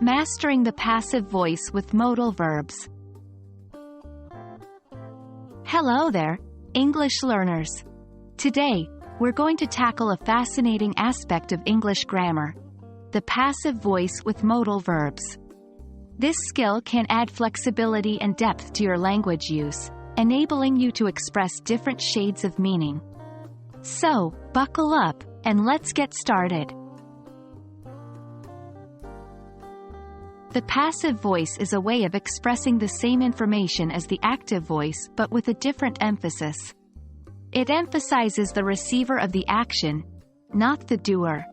Mastering the passive voice with modal verbs. Hello there, English learners. Today, we're going to tackle a fascinating aspect of English grammar: the passive voice with modal verbs. This skill can add flexibility and depth to your language use, enabling you to express different shades of meaning. So, buckle up, and let's get started. The passive voice is a way of expressing the same information as the active voice but with a different emphasis. It emphasizes the receiver of the action, not the doer.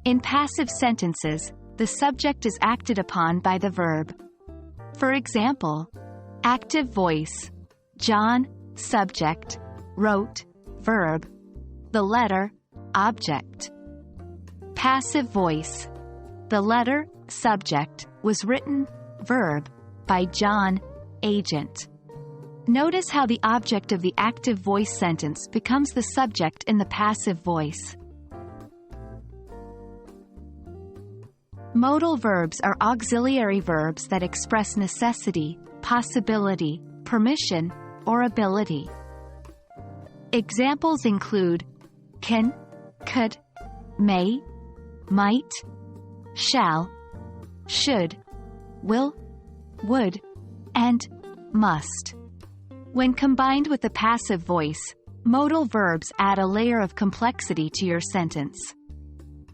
In passive sentences, the subject is acted upon by the verb. For example, active voice: John, subject, wrote, verb, the letter, object. Passive voice: the letter, subject, was written, verb, by John, agent. Notice how the object of the active voice sentence becomes the subject in the passive voice. Modal verbs are auxiliary verbs that express necessity, possibility, permission, or ability. Examples include can, could, may, might, shall, should, will, would, and must. When combined with the passive voice, modal verbs add a layer of complexity to your sentence.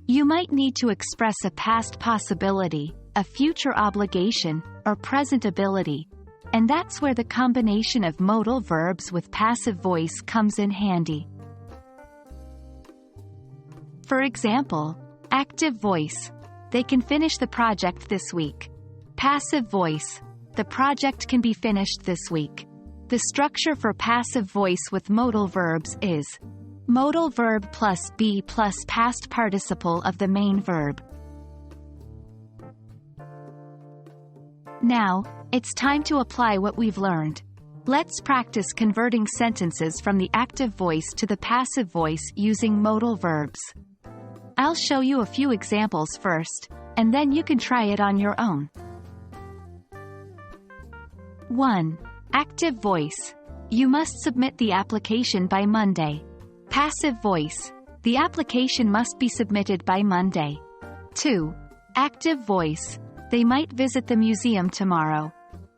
You might need to express a past possibility, a future obligation, or present ability, and that's where the combination of modal verbs with passive voice comes in handy. For example, active voice: they can finish the project this week. Passive voice: the project can be finished this week. The structure for passive voice with modal verbs is modal verb plus be plus past participle of the main verb. Now, it's time to apply what we've learned. Let's practice converting sentences from the active voice to the passive voice using modal verbs. I'll show you a few examples first, and then you can try it on your own. 1. Active voice: you must submit the application by Monday. Passive voice: the application must be submitted by Monday. 2. Active voice: they might visit the museum tomorrow.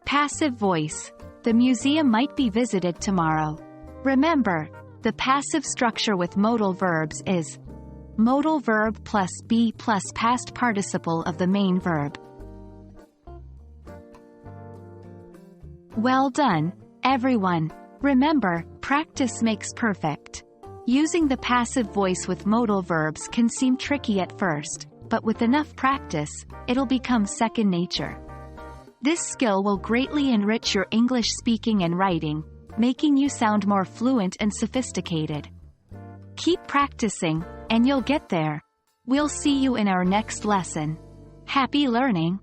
Passive voice: the museum might be visited tomorrow. Remember, the passive structure with modal verbs is modal verb plus be plus past participle of the main verb. Well done, everyone. Remember, practice makes perfect. Using the passive voice with modal verbs can seem tricky at first, but with enough practice, it'll become second nature. This skill will greatly enrich your English speaking and writing, making you sound more fluent and sophisticated. Keep practicing, and you'll get there. We'll see you in our next lesson. Happy learning!